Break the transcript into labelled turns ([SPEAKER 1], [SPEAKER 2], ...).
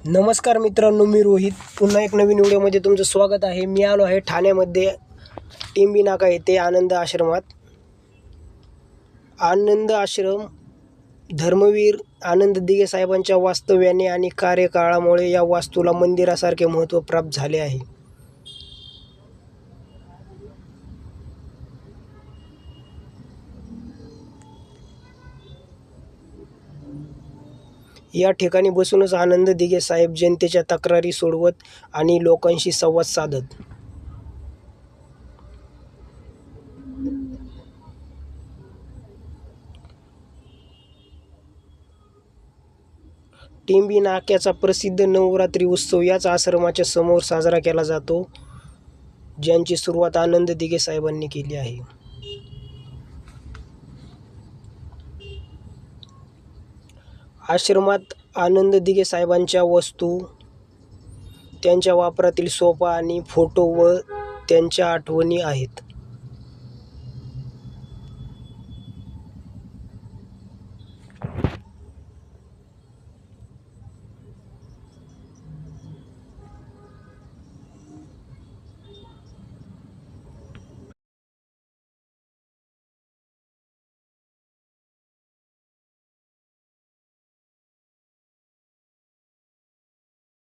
[SPEAKER 1] नमस्कार मित्रांनो, मी रोहित पुन्हा एक नवीन व्हिडिओमध्ये तुमचं स्वागत आहे। मी आलो आहे ठाण्यामध्ये टिंबी नाका येथे आनंद आश्रमात। आनंद आश्रम धर्मवीर आनंद दिघे साहेबांच्या वास्तव्याने आणि कार्यकाळामुळे या वास्तूला मंदिरासारखे महत्त्व प्राप्त झाले आहे। या ठिकाणी बसूनच आनंद दिघे साहेब जनतेच्या तक्रारी सोडवत आणि लोकांशी संवाद साधत। टिंबी नाक्याचा प्रसिद्ध नवरात्री उत्सव याच आश्रमाच्या समोर साजरा केला जातो, ज्यांची सुरुवात आनंद दिघे साहेबांनी केली आहे। आश्रमात आनंद दिघे साहेबांच्या वस्तू, त्यांच्या वापरातील सोफा आणि फोटो व त्यांच्या आठवणी आहेत।